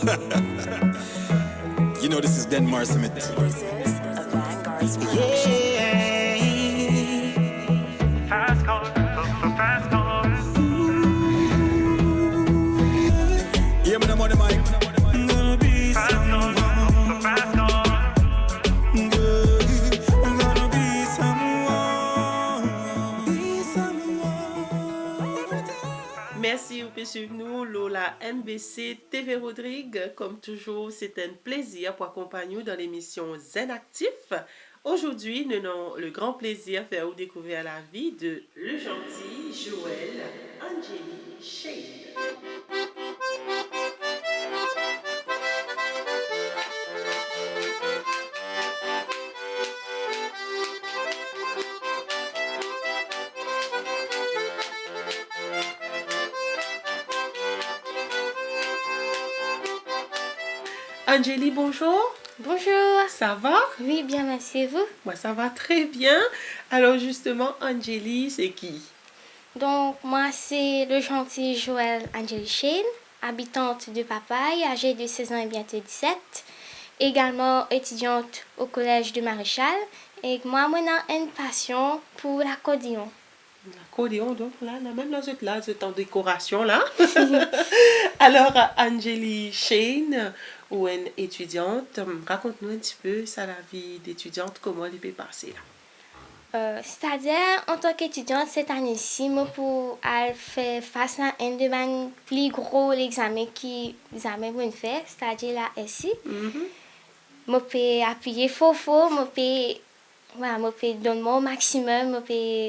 You know this is Denmark Summit. This is a Vanguard's production. Yeah. Fast car, fast car. Yeah, man, I'm on the mic. I'm gonna be Fast someone. car, fast car. Good. I'm gonna be someone. Be someone. Every time. Merci pour suivre nous, Lola NBC TV Rodrigue. Comme toujours, c'est un plaisir pour accompagner nous dans l'émission Zen Actif. Aujourd'hui, nous avons le grand plaisir de faire vous découvrir la vie de le gentil Joël Angélie Shane. Angélie, bonjour. Bonjour. Ça va? Oui, bien, merci. Et vous? Moi, ça va très bien. Alors, justement, Angélie, c'est qui? Donc, moi, c'est le gentil Joël Angélie Shane, habitante de Papaye, âgée de 16 ans et bientôt 17. Également étudiante au collège de Maréchal. Et moi, on a une passion pour l'accordéon. L'accordéon, donc là, même là, vous êtes en décoration, là. Alors, Angélie Shane, ou une étudiante, raconte-nous un petit peu ça, la vie d'étudiante, comment elle peut passer, là. C'est-à-dire, en tant qu'étudiante, cette année-ci, moi, pour faire face à un de mes plus gros examens qui examen fait, c'est-à-dire la SI. Je peux appuyer fort, je peux donner mon maximum, je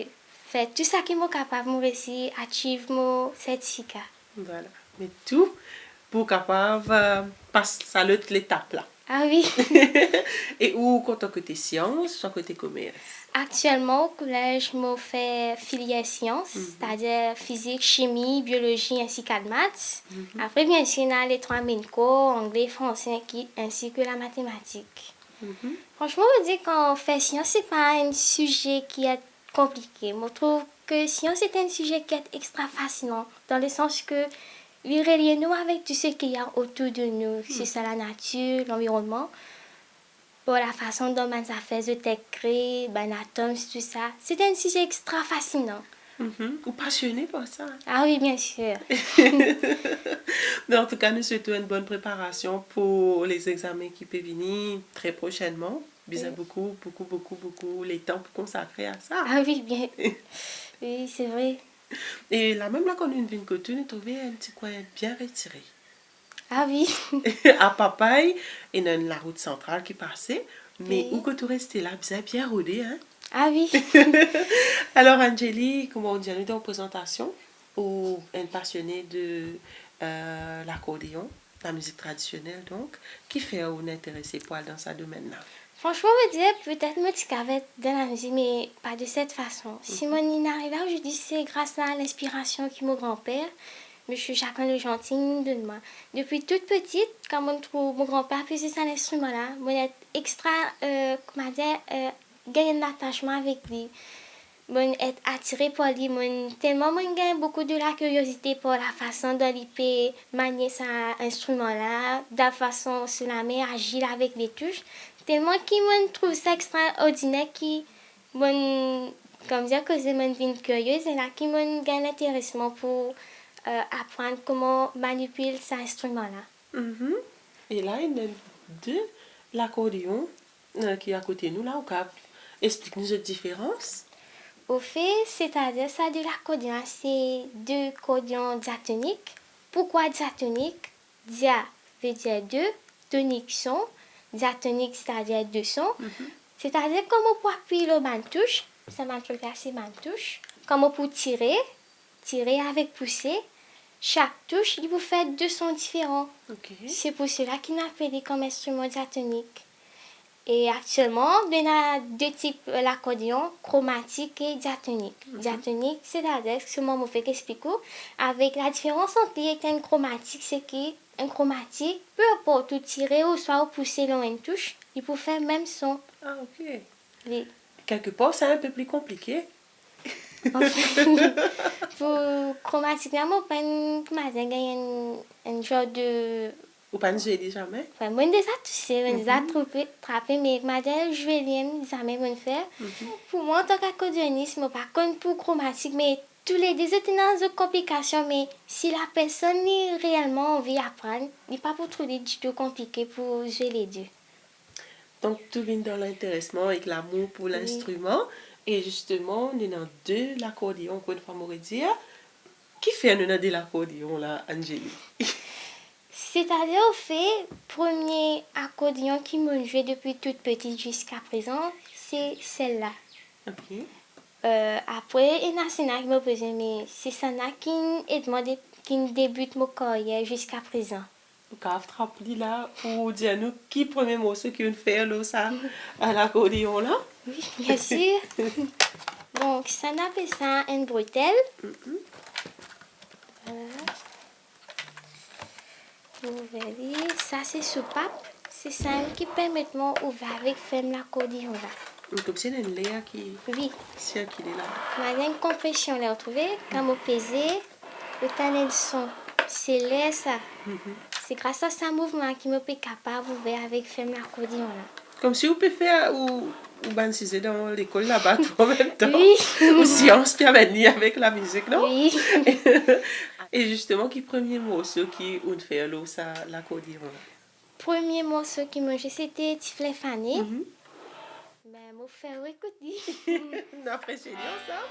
peux faire tout ça qui est capable de réussir à achieve mon certificat. Voilà. Mais tout pour capable passer à l'autre l'étape, là. Ah oui. Et où, quand côté sciences, soit côté commerce? Actuellement, au collège, je fais filière sciences, c'est-à-dire physique, chimie, biologie ainsi que maths. Après, bien sûr, on a les trois main cours, anglais, français ainsi que la mathématique. Franchement, je dis qu'en fait sciences, c'est pas un sujet qui est compliqué. Je trouve que science est un sujet qui est extra fascinant, dans le sens que il relie nous avec tout ce qu'il y a autour de nous, c'est ça la nature, l'environnement. Pour la façon dont les affaires étaient créées, les atomes, tout ça. C'est un sujet extra fascinant. Ou passionné par ça. Ah oui, bien sûr. Mais en tout cas, nous souhaitons une bonne préparation pour les examens qui peuvent venir très prochainement. Vous avez beaucoup les temps pour consacrer à ça. Ah oui, bien. Oui, c'est vrai. Et là, même là, quand on vient de côté, nous trouvons un petit coin bien retiré. Ah oui. À Papaye, il y a la route centrale qui passait. Mais Oui. où que tu restes là, vous avez bien rodé, hein? Ah oui. Alors, Angélie, comment on dit, on est en présentation ou une passionnée de l'accordéon, la musique traditionnelle, donc, qui fait ou intéressé pour aller dans ce domaine-là? Franchement, je dirais peut-être moi qui vais dans la musique, mais pas de cette façon. Si mon arrive là, je dis c'est grâce à l'inspiration que mon grand-père, Monsieur Jacquin le Gentil, nous donne moi. Depuis toute petite, quand on trouve mon grand-père faisait cet instrument-là, moi être extra, comment dire, gagner un attachement avec lui. Moi être attiré par lui, tellement moi gagne beaucoup de la curiosité pour la façon dont il peut manier cet instrument-là, de la façon sur la main agile avec les touches. Tellement qu'il me trouve ça extraordinaire qui comme dire que c'est une vie curieuse et là qui me gagne l'intéressement pour apprendre comment manipuler cet instrument-là. Et là, il y a deux l'accordéon qui est à côté de nous, là, au cap. Explique-nous cette différence. Au fait, c'est-à-dire ça de l'accordéon, c'est deux accordions diatoniques. Pourquoi diatonique? Dia veut dire deux, tonique son. Diatonique, c'est-à-dire deux sons. C'est-à-dire comme on peut appuyer le touche, ça m'a trouvé assez touche. Comme on peut tirer avec pousser. Chaque touche, il vous fait deux sons différents. Okay. C'est pour cela qu'il a appelé comme instrument diatonique. Et actuellement, on a deux types l'accordéon, chromatique et diatonique. Diatonique, c'est-à-dire, ce que moi je vais expliquer, avec la différence entre les et une chromatique, c'est qu'un chromatique, peu importe où tirer ou soit pousser dans une touche, il peut faire le même son. Ah, ok. Oui. Quelque part, c'est un peu plus compliqué. Pour chromatique, on peut gagner un genre de Ou pas joué jamais? Enfin, moi, déjà touché, moi, déjà trappé, mais madame, je vais rien, jamais me faire. Pour moi, en tant qu'accordéoniste, moi, par contre, pour chromatique, mais tous les deux étaient dans une complication, mais si la personne est réellement envie d'apprendre, il n'est pas pour trouver du tout compliqué pour jouer les deux. Donc, tout vient dans l'intéressement et l'amour pour l'instrument. Et justement, nous avons deux l'accordéon, pour une fois, on dire. Qui fait nous de l'accordéon, là, Angélie? C'est-à-dire, au fait, premier accordéon qui m'a joué depuis toute petite jusqu'à présent, c'est celle-là. Ok. Après, il y a un qui m'a posé, mais c'est ça qui débute ma carrière jusqu'à présent. Donc, à rappeler là, pour dire nous qui premier morceau qui fait là, ça, à l'accordéon, là? Oui, bien sûr. Donc, ça on appelle ça une bretelle. Voilà. Vous verrez, ça c'est soupape. C'est ça qui permet de ouvrir avec ferme l'accordéon là. Comme c'est une léa qui Oui. circule là. On a une compression là, vous trouvez? Quand vous pesez, le temps de son. C'est l'air ça. C'est grâce à ce mouvement qui me peut capable d'ouvrir avec ferme l'accordéon là. Comme si vous pouvez faire ou bansiser dans l'école là-bas tout en même temps. Oui. Ou science puis avec la musique, non? Oui. Et justement, qui premier morceau qui on fait là, ça l'accordéon là? Premier morceau qui m'a joué, c'était Tiflet Fané. Ben, moi, faire écouter. On apprécie bien ça.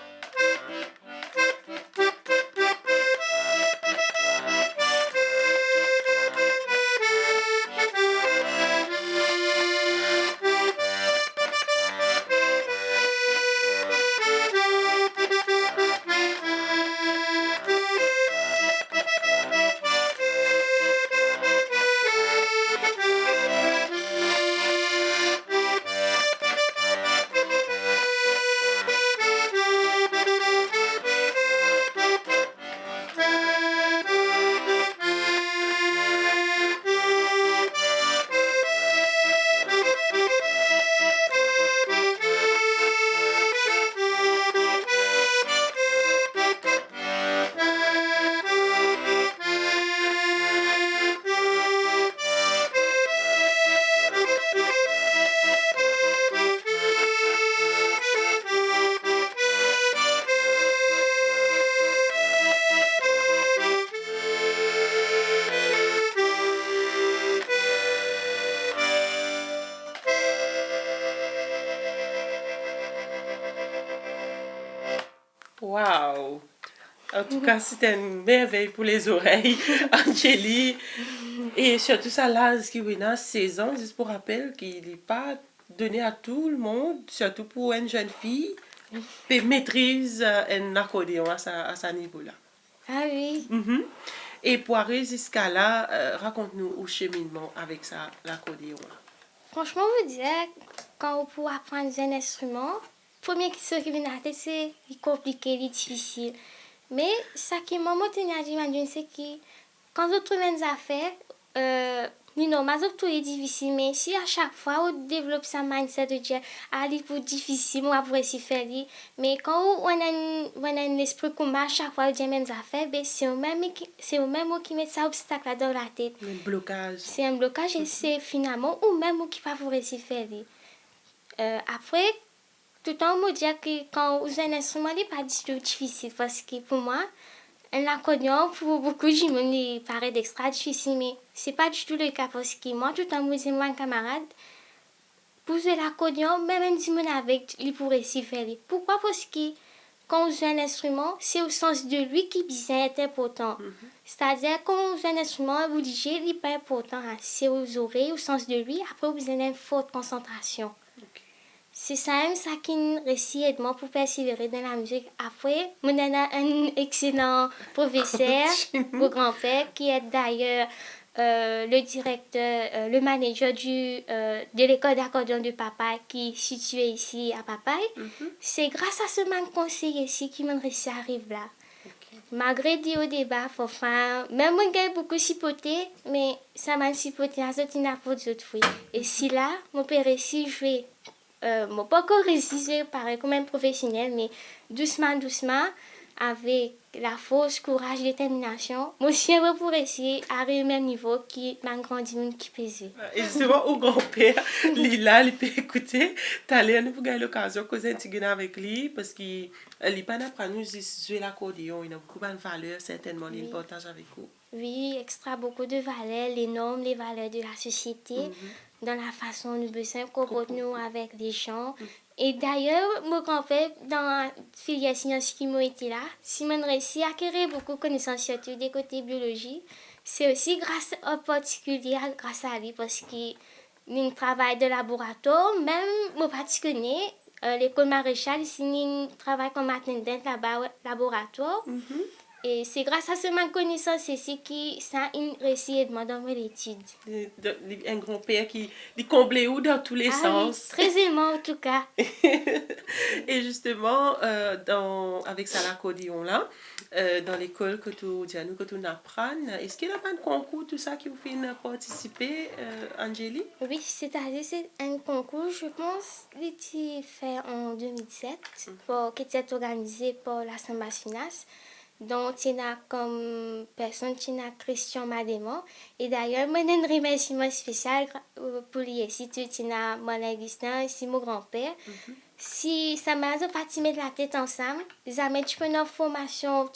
Waouh! En tout cas, c'était une merveille pour les oreilles, Angélie. Et surtout ça, là, ce qui a 16 ans, juste pour rappel, qu'il n'est pas donné à tout le monde, surtout pour une jeune fille, qui maîtrise un accordéon à sa niveau-là. Ah oui. Et pour arriver jusqu'à là, raconte-nous au cheminement avec ça, l'accordéon. Franchement, vous dire, quand on peut apprendre un instrument, premier chose qui vient à la tête, c'est compliqué, difficile. Mais ça qui m'a motivé à dire, c'est que quand on trouve une affaire, non, mais c'est difficile, mais si à chaque fois on développe sa mindset de dire, ah, c'est pour difficile, moi, pour essayer de faire, mais quand on a un esprit comme à chaque fois on dit même affaires, ben, c'est au même qui met ça obstacle là dans la tête. Un blocage. C'est un blocage et c'est finalement ou même qui va vous réussir faire. Après, tout le temps, on me dit que quand vous avez un instrument, il n'est pas du tout difficile parce que pour moi, un accordéon, pour beaucoup de gens, il paraît extra difficile, mais ce n'est pas du tout le cas parce que moi, tout le temps, je dis à un camarade, pour jouer l'accordéon, même un dimanche avec, il pourrait s'y faire. Pourquoi? Parce que quand on joue un instrument, c'est au sens de lui qui est important. C'est-à-dire, quand on joue un instrument, vous dites, il n'est pas important. C'est aux oreilles, au sens de lui. Après, vous avez une forte concentration. C'est ça même ça qui réussit aide-moi pour persévérer dans la musique. Après, on a un excellent professeur, mon grand-père, qui est d'ailleurs le directeur, le manager de l'école d'accordéon de Papaye, qui est située ici à Papaye. C'est grâce à ce même conseil ici qui m'a réussi à arriver là. Malgré des hauts débats, enfin, même moi j'ai beaucoup chipoté, mais ça m'a chipoté à ce tina pour d'autres fruits. Et si là, mon père réussit jouer. Pas encore réussi, pareil comme un professionnel, mais doucement, avec la force, courage, détermination. Moi aussi, un peu pour essayer d'arriver au même niveau qui m'a grandi, qui faisait. Et justement, au grand-père, Lila, il peut écouter. T'allais nous pour gagner l'occasion de causer un petit peu avec lui parce qu'il n'est pas d'apprendre nous jouer l'accordéon. Il a beaucoup de valeurs, certainement, il partage avec vous. Oui, extra beaucoup de valeurs, les normes, les valeurs de la société, dans la façon dont nous besoin comporter nous avec les gens. Et d'ailleurs, mon grand-père, dans la filière sciences qui m'a été là, si on réussit à acquérir beaucoup de connaissances, surtout des côtés biologie, c'est aussi grâce en particulier grâce à lui parce qu'il travaille de laboratoire, même mon particulier, l'école maréchale, il travaille comme attendant laboratoire. Et c'est grâce à ce manque de connaissances ici que ça a réussi dans l'étude. Un grand-père qui comblait où dans tous les sens. Oui, très aimant en tout cas. Et justement, avec ça l'accordéon-là, dans l'école que tu apprends, est-ce qu'il y a pas de concours, tout ça, qui vous fait participer, Angélie? Oui, c'est-à-dire c'est un concours, je pense, qui a été fait en 2007, qui était organisé par l'Assemblée nationale. Donc, il y a comme personne, il y a Christian Madémon. Et d'ailleurs, moi, j'ai un remerciement spécial pour lui. Si tu as mon Augustin, ici mon grand-père. Si ça m'a pas de mettre la tête ensemble, jamais tu peux une formation,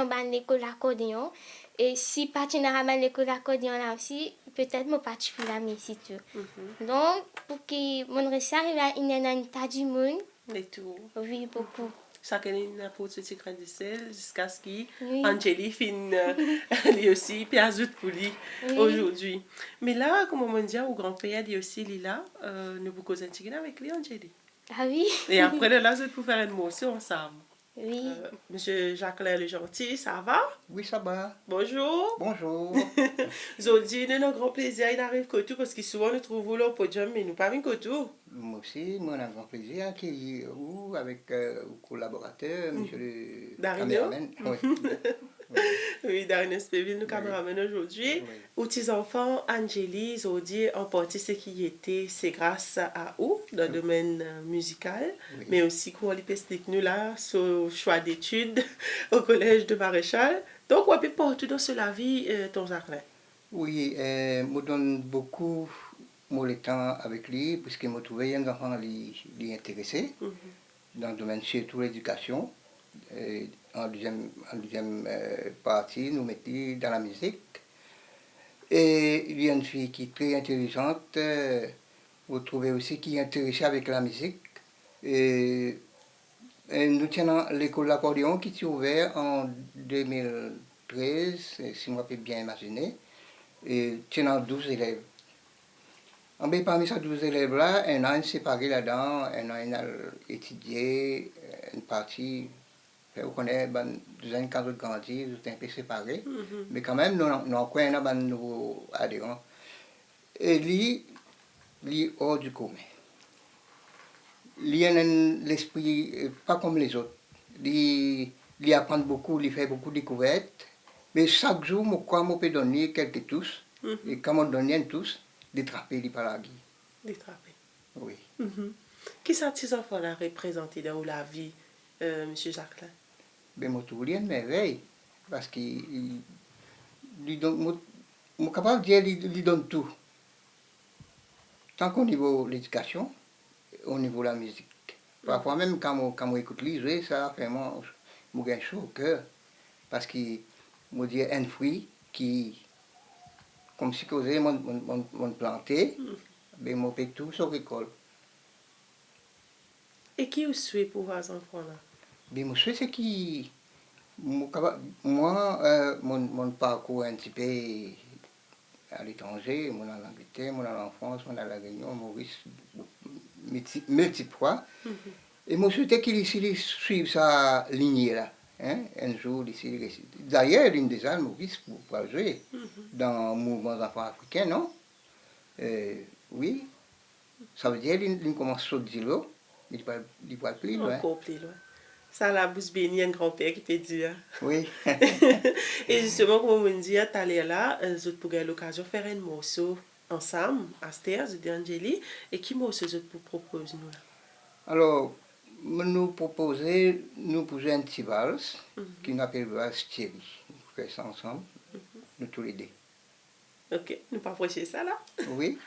dans l'école d'accordéon. Et si pas tu n'as pas l'école d'accordéon là aussi, peut-être moi pas tu peux la mettre si tu. Donc, pour que mon réussisse arrive à un état du monde. Et tout. Oui, beaucoup. Chacun a pour ce petit grain de sel jusqu'à ce Oui. finisse lui aussi, puis ajoute pour lui aujourd'hui. Mais là, comme on dit, au grand-père, dit aussi Lila, nous vous causons un petit peu avec lui, Angélie. Ah oui? Et après, de là, je vais vous faire une motion ensemble. Oui. Monsieur Jacques-Claire le Gentil, ça va? Oui, ça va. Bonjour. Bonjour. Aujourd'hui, nous avons un grand plaisir, il arrive que tout, parce que souvent nous trouvons là au podium, mais nous pas venus que tout. Moi aussi, moi, on a un grand plaisir d'accueillir vous avec vos collaborateurs, monsieur le Darino. caméraman. Oui. Oui, Darino Spéville, nous caméraman aujourd'hui. Aux petits enfants, Angélie, Zodi, en partie ce qui était, c'est grâce à vous, dans le domaine musical, mais aussi qu'on explique nous là, sur le choix d'études au collège de Maréchal. Donc, on peut partout dans la vie, ton jardin. Oui, je donne beaucoup mon temps avec lui, puisque je trouve un enfant qui est intéressé dans le domaine surtout l'éducation. En deuxième partie, nous mettons dans la musique. Et il y a une fille qui est très intelligente, vous trouvez aussi qui est intéressée avec la musique. Et nous tenons l'école d'accordéon qui est ouverte en 2013, si je peux bien imaginer, et tenant 12 élèves. Parmi ces 12 élèves-là, un an séparé là-dedans, un an a étudié, une partie, vous connaissez, quand vous grandissez, vous êtes un peu séparés, mais quand même, nous avons un nouveau adhérent. Et lui, hors du commun. Lui a l'esprit pas comme les autres. Lui apprend beaucoup, lui fait beaucoup de découvertes, mais chaque jour, je peux donner quelques tous, et quand on donne une tous, détrapper les palagis. Détrapper. Oui. Qui sont ces enfants-là représentés dans la vie, M. Jacqueline? Ben, moi, tout une merveille, parce que je suis capable de dire qu'il donne tout. Tant qu'au niveau de l'éducation, au niveau de la musique. Parfois même quand on écoute lui jouer, ça fait moi un chaud au cœur. Parce que je dis un fruit qui, comme si causé mon planté, ben mon fait tout sur l'école. Et qui vous souhaite pour vos enfants-là? Ben mon souhait c'est qui moi mon parcours un petit peu à l'étranger, mon en Angleterre, mon en France, mon à la Réunion, Maurice, multiples fois. Et moi souhaitais qu'il suive sa lignée là. Hein, un jour, ici, d'ailleurs, l'une des âmes, Maurice, pour jouer dans le mouvement d'enfants africains, non? Oui, ça veut dire qu'il commence à sauter de l'eau, il va plus loin. Encore plus loin. Ça, la bouche bénie, un grand-père qui peut dire. Oui. Et justement, comme on dit, tout à l'heure là, vous pourrez l'occasion de faire un morceau ensemble, Astère, je dis Angélie, et qui morceau vous propose nous là? Alors, nous proposer, nous poser un petit valse qui nous appelle valse Thierry. Nous faisons ça ensemble, nous tous les deux. Ok, nous pas approcher ça là. Oui?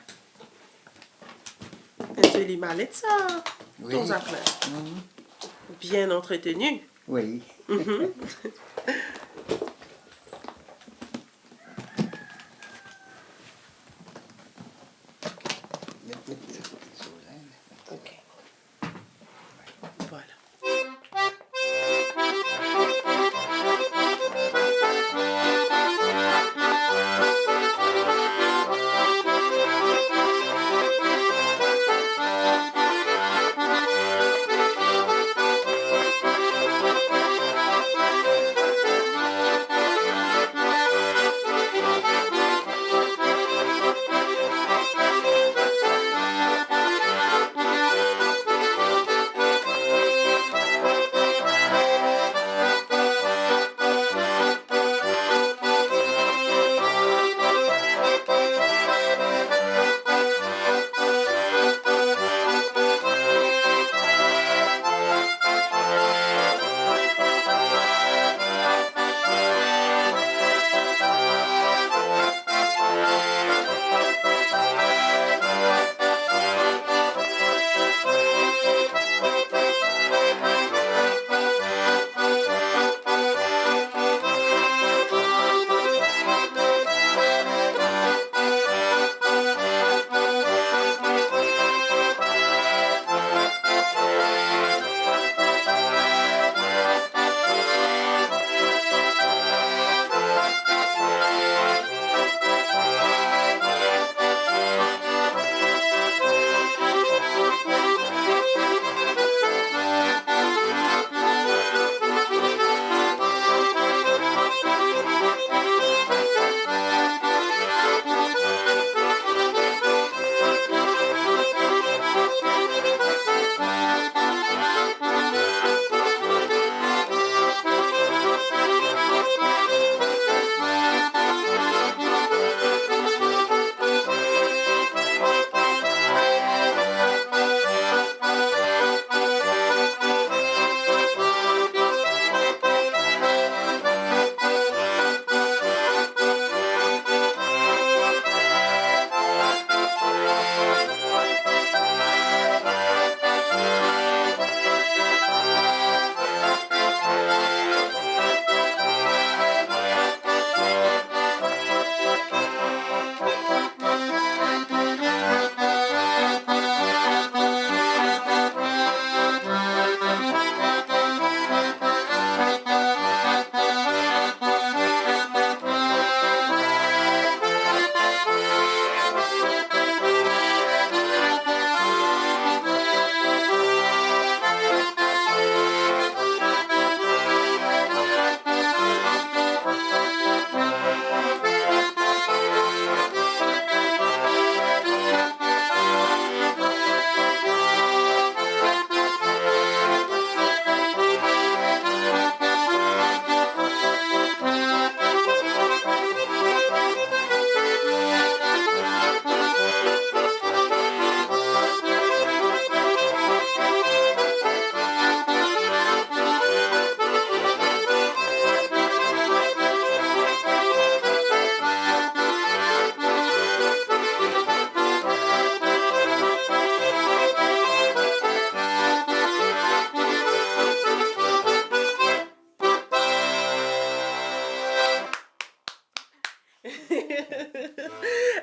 Un joli mallette ça. Oui. Ton Jacqueline. Bien entretenu. Oui. Ok. Voilà.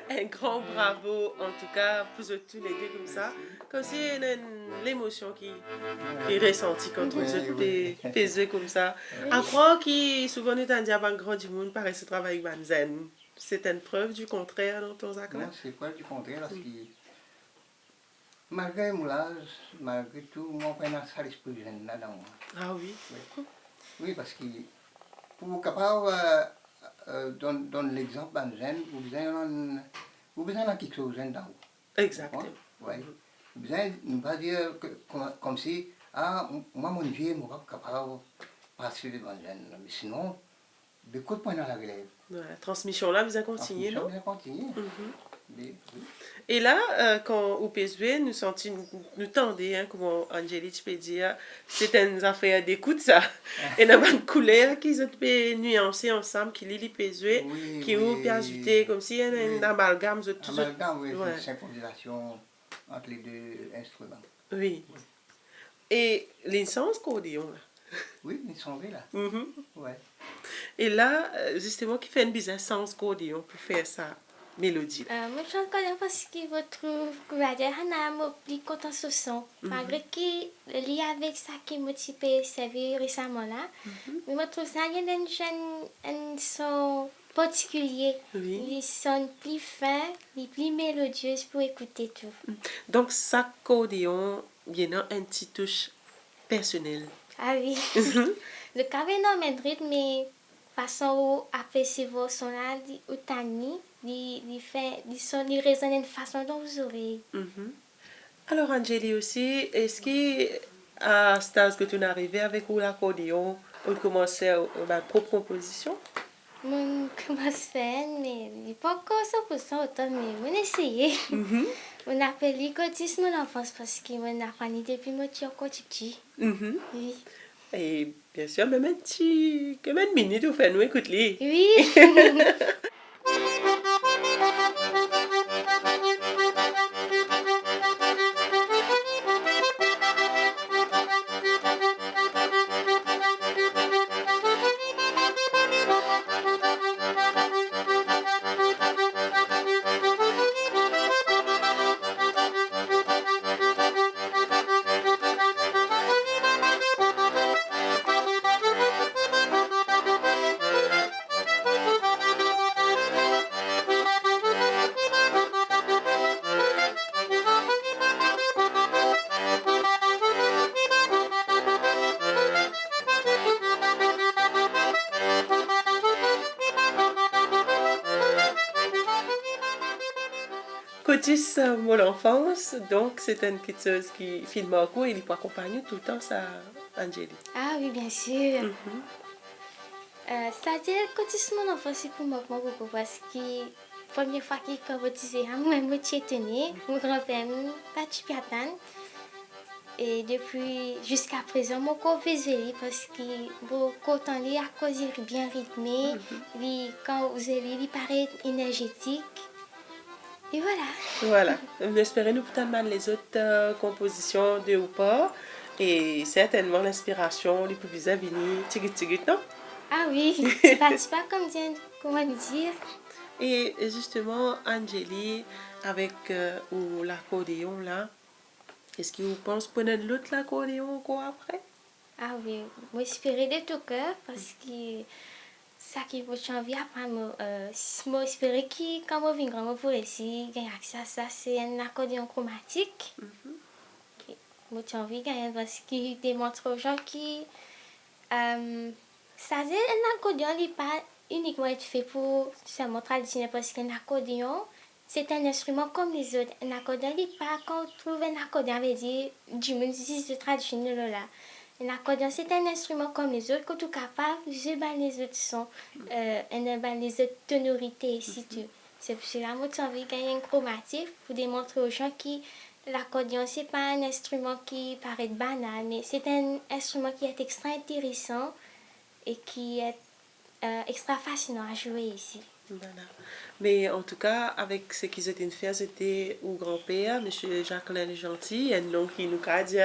Un grand bravo, en tout cas, pour tous les deux comme ça. Comme si l'émotion qui est ressentie quand on se fait comme ça. À croire qu'il souvent est un diable grand du monde paraît se travailler avec Banzen. C'est une preuve du contraire dans ton sac là? Non, c'est pas du contraire, parce que malgré mon âge, malgré tout, moi, je prends ça l'esprit jeune là dans moi. Ah oui? Oui, oui, parce que pour capable donner l'exemple Banzen, vous besoin de quelque chose dans vous. Exactement. Oui. Vous besoin ne pas dire que, comme si, ah, moi, mon Dieu, je ne suis pas capable de passer de Banzen. Mais sinon, beaucoup de points dans la relève. Voilà, transmission là, vous avez continué, non? Bien continué. Oui. Et là, quand au PSV, nous tendons, hein, comment Angélique peut dire, c'est une affaire d'écoute, ça. Et nous avons une couleur qui se nuancer ensemble, qui lit les PSV, qui peut ajouter comme si il y a un amalgame. Amalgame, oui, Ouais. c'est une synchronisation entre les deux instruments. Oui. Et l'insens cordillon, là. Oui, ils sont là. Ouais. Et là, justement, qui fait une business sans cordillon pour faire ça mélodie. Moi, je connais parce que votre gradeur a plus content ce son. Malgré qu'il y a avec ça qui m'a servi récemment là. Mais moi, je trouve ça, il y a un son particulier. Oui. Il sonne plus fin, il est plus mélodieux pour écouter tout. Donc, ça cordillon, il y a un petit touche personnel. Ah oui. Le café non mais rythme, mais façon où apprécier vos sons là, ou tani, il sonne, il résonne d'une façon dans vos oreilles. Alors, Angélie aussi, est-ce que à ce stade que tu es arrivé avec l'accordéon, on commençait ma propre composition? Mon commence à faire, mais il n'est pas encore 100% autant, mais on essayé. On appelle l'égotisme mon enfance parce qu'on a appris depuis mon petit encore petit. Oui. Et bien sûr, même une minute, vous faites nous écouter. Oui. Cotis, mon enfance, donc c'est une petite chose qui filme beaucoup et il peut accompagner tout le temps ça, Angélie. Ah oui, bien sûr. C'est-à-dire que mon enfance, c'est pour moi beaucoup parce que la première fois qu'il a disait, moi, je suis étonnée. Mon grand-père m'a battu piatan. Et depuis, jusqu'à présent, mon corps visualise parce que quand on est à cause il est bien rythmé, quand vous allez, il paraît énergétique. Et voilà. Voilà. Nous espérons nous peut-être les autres compositions de ou pas. Et certainement l'inspiration, les plus bizarres venir, tigit, non? Ah oui, c'est pas comment dire. Et justement, Angélie, avec ou l'accordéon là, est-ce que vous pensez prendre l'autre l'accordéon encore après? Ah oui, moi j'espérais de tout cœur parce que ça qui m'a envie d'apprendre, moi j'espérais que quand je viens grand, je pourrais essayer gagner accès à ça, c'est un accordéon chromatique. Moi j'ai envie de gagner parce qu'il démontre aux gens que ça c'est un accordéon n'est pas uniquement fait pour seulement traditionnel parce qu'un accordéon c'est un instrument comme les autres. Un accordéon n'est pas quand on trouve un accordéon, on va dire du monde c'est traditionnel là. Un accordéon, c'est un instrument comme les autres, que tu es capable de jouer les autres sons, les autres tonalités, si tu. C'est pour cela que j'ai envie de gagner un chromatique pour démontrer aux gens que l'accordéon, ce n'est pas un instrument qui paraît banal, mais c'est un instrument qui est extra intéressant et qui est extra fascinant à jouer ici. Voilà. Mais en tout cas, avec ce qu'ils étaient fait, c'était au grand-père, M. Jacqueline Gentil, un nom qui nous a dit,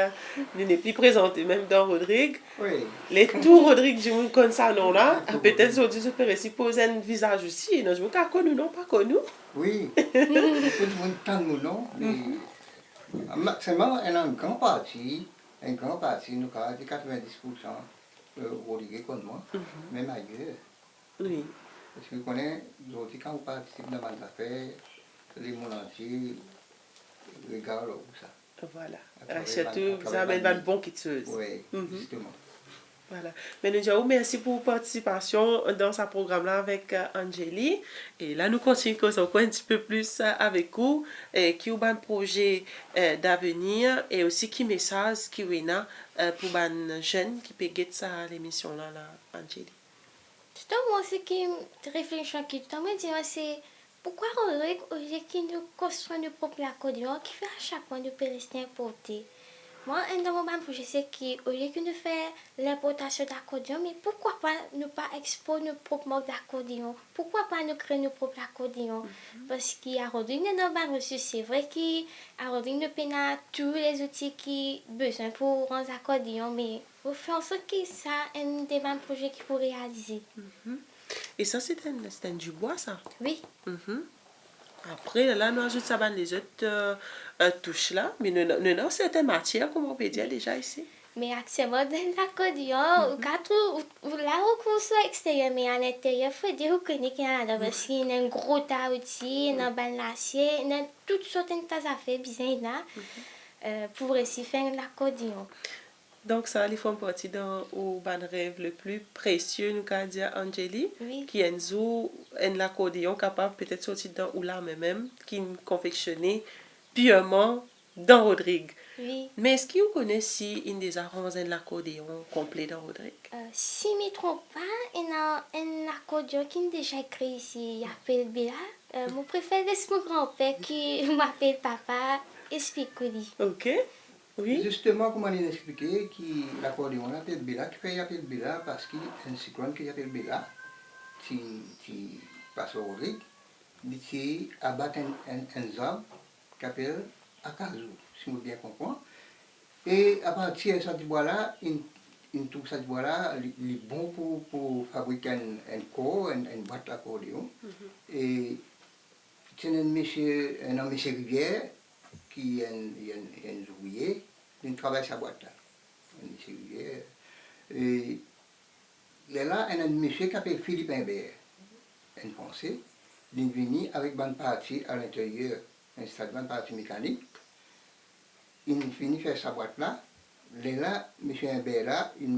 nous n'est plus présenté, même dans Rodrigue. Oui. Les tout Rodrigue, je me connais ça nom là. Peut-être aujourd'hui, je peux aussi poser un visage aussi. Non, je me dis, connu, non, pas connu. Oui. Tout le monde tente mon nom, mais maximum, un grand parti, nous avons 90% Rodrigue comme moi, même ailleurs. Oui. Parce que je connais, aujourd'hui, quand on participe dans mes affaires, les mondes entiers regardent ça. Voilà. travers Surtout, la- vous avez une bonne quitteuse. Oui, justement. Voilà. Mais nous disons merci pour votre participation dans ce programme-là avec Angélie. Et là, nous continuons un petit peu plus avec vous, qui ont un projet d'avenir et aussi qui message qui est pour les jeunes qui peuvent ça l'émission-là, Angélie. moi, ce qui me réfléchit qui me dit, c'est pourquoi Rodrigue, au lieu qu'il nous construit nos propres accordéons, qui fait à chaque fois de rester importé. Moi, dans mon projet, c'est qu'au lieu que nous fassions l'importation d'accordéons, mais pourquoi pas ne pas exposer nos propres modes d'accordéon? Pourquoi pas nous créer nos propres accordéons? Parce qu'à Rodrigue, dans mon reçu, c'est vrai qu'à Rodrigue, nous avons tous les outils qui ont besoin pour rendre accordéons, mais il faut en sorte que ça un des mêmes projets qui pour réaliser. Et ça, c'est un du bois, ça? Oui. Mhm. Après, là, nous ajoutons ça dans les autres touches là, mais nous avons certaines matières, comme on peut dire déjà ici. Mais actuellement, dans l'accordéon, là où on soit extérieur, mais à l'intérieur, il faut dire qu'il y a parce qu'il y a un gros tas d'outils, il y a un ban l'acier, il y a toutes sortes de tas d'affaires bizarres là, pour réussir faire l'accordéon. Donc, ça, ils font partie d'un rêve le plus précieux, nous avons dit Angélie, Oui. qui est un accordéon capable peut-être de sortir dans ou là même, qui est confectionné purement dans Rodrigue. Oui. Mais est-ce que vous connaissez une des arranges de l'accordéon complet dans Rodrigue? Si je ne me trompe pas, il y a un accordéon qui est déjà écrit ici, il s'appelle Bella. Mon préféré, c'est mon grand-père qui m'appelle papa, explique-lui. Ok. Oui. Justement, comme on l'a expliqué, l'accordéon appelle Bella, qui fait appeler Bella parce qu'il y a un cyclone qui appelle Bella, qui passe au Rodrigue, qui abat un arbre qui appelle Akazu, si vous bien comprenez. Et à partir de cette bois-là, une trouve cette bois-là, il est bon pour fabriquer un corps, une boîte d'accordéon. Et c'est un monsieur Rivière qui est un ouvrier, il travaille sa boîte là. Un monsieur Rivière. Et là, il y a un monsieur qui s'appelle Philippe Imbert, un Français, il est venu avec une partie à l'intérieur, une partie mécanique. Il finit de faire sa boîte là. Là, M. Imbert là, il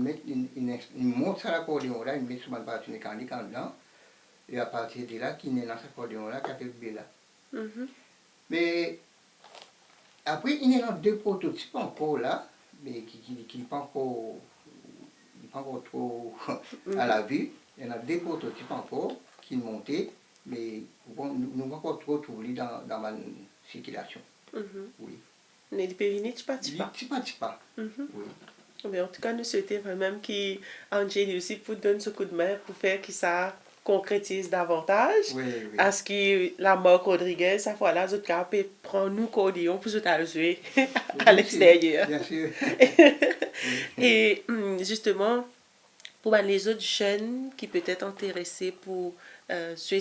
monte sur l'accordéon là, il met sur une partie mécanique en dedans. Et à partir de là, il est dans cet accordéon là, qui s'appelle Bella. Mais après, il y a deux prototypes encore là, mais qui ne sont pas encore trop à la vue. Il y en a deux prototypes encore qui sont montés, mais bon, nous n'avons pas encore trop trouvé dans ma circulation. Oui. Mais il peut venir petit pas. Petit pas. Oui. Mais en tout cas, nous souhaitons vraiment qu'Angélie aussi pour donner ce coup de main pour faire que ça concrétise davantage. Oui. À ce que la marque Rodriguez, ça fois là, autres cas, peut prendre nous cordillon pour se jouer à l'extérieur. Bien sûr. Et justement, pour les autres jeunes qui peuvent être intéressés pour jouer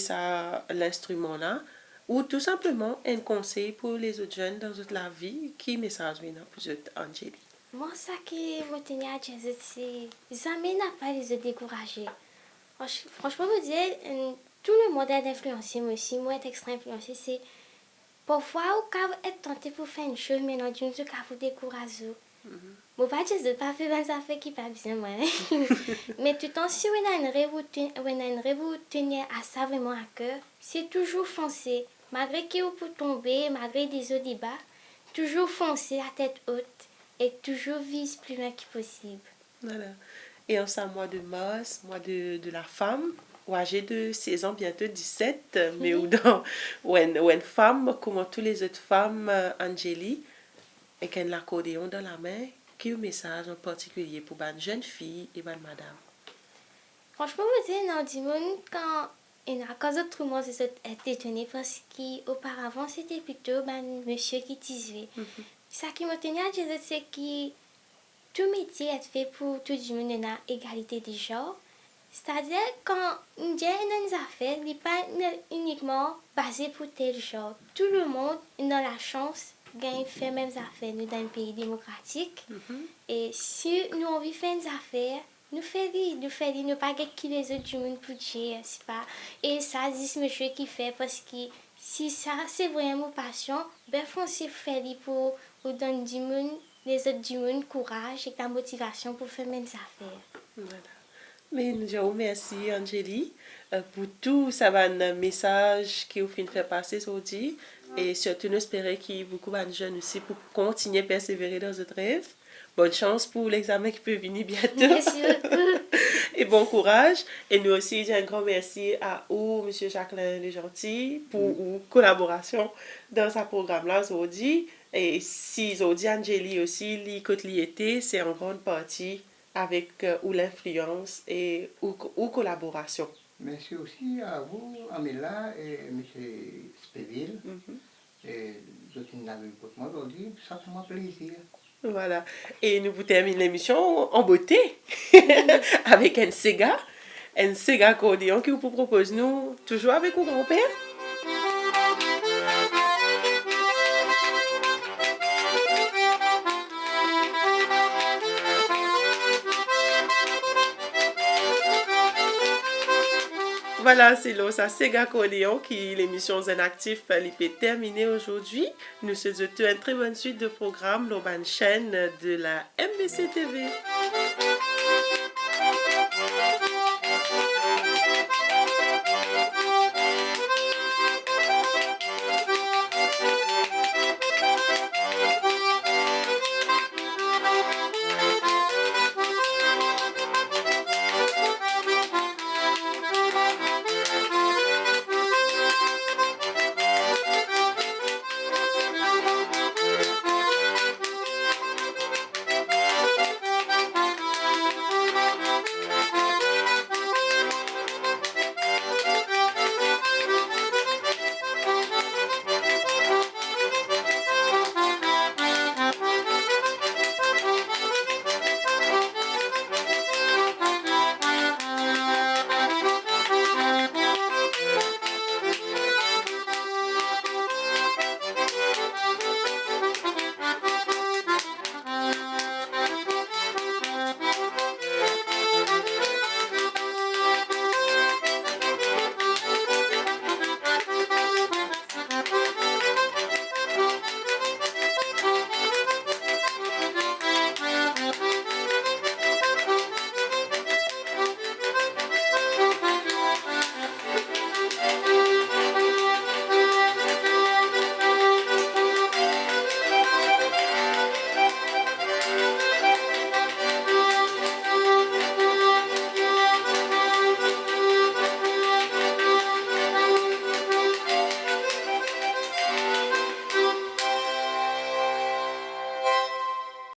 l'instrument là, ou tout simplement un conseil pour les autres jeunes dans toute la vie, qui message maintenant pour Angélie? Moi, ça qui me tenait à dire, c'est jamais n'a pas les décourager. Franchement, vous dire, tout le modèle d'influencer, moi aussi, moi être extra influencé, c'est parfois au cas où être tenté pour faire une chose, mais non, d'une chose qui vous décourage. Moi, pas juste de pas faire des affaires qui pas bien, moi. Mais tout en si on a une rêve vous tenir à ça vraiment à cœur, c'est toujours foncer. Malgré qu'il peut tomber, malgré des hauts débats, toujours foncer à tête haute et toujours vise plus loin que possible. Voilà. Et en ce mois de mars, mois de la femme, ou âgée de 16 ans, bientôt 17, mais ou une femme, comme toutes les autres femmes, Angélie, et qu'elle a l'accordéon dans la main, qui est un message en particulier pour une jeune fille et une madame? Franchement, vous dites, dans du monde, quand d'autres mots se sont étonnés parce qu'auparavant, c'était plutôt monsieur qui tisait. Ça qui m'a tenu à dire, c'est que tout métier est fait pour tout le monde dans l'égalité des genres. C'est-à-dire, quand on dit une affaire, il n'est pas uniquement basé pour tel genre. Tout le monde a la chance de faire les mêmes affaires dans un pays démocratique. Et si nous avons fait des affaires, nous faisons, nous pas qui les autres du monde pour dire, c'est pas. Et ça, c'est monsieur qui fait parce que si ça, c'est vraiment passion, ben, foncez faire pour donner du monde, les autres du monde, courage et la motivation pour faire les mêmes affaires. Voilà. Mais nous vous remercie, Angélie, pour tout ça message que vous faites faire passer aujourd'hui. Et surtout, nous espérons qu'il y ait beaucoup de jeunes aussi pour continuer à persévérer dans votre rêve. Bonne chance pour l'examen qui peut venir bientôt. Merci beaucoup. et bon courage. Et nous aussi, j'ai un grand merci à vous, M. Jacqueline Legentil, pour votre collaboration dans ce programme-là aujourd'hui. Et si Zodi Angeli aussi, l'écoute était, c'est en grande partie avec ou l'influence et ou collaboration. Merci aussi à vous, Amela et M. Spéville. Et je suis avec moi aujourd'hui, ça fait moi plaisir. Voilà. Et nous vous terminons l'émission en beauté avec un Sega accordéon qui vous propose nous toujours avec vos grands-pères. Voilà, c'est là, ça, Sega Coléon qui l'émission Zen Actif peut terminer aujourd'hui. Nous souhaitons une très bonne suite de programmes, l'urban chaîne de la MBC TV.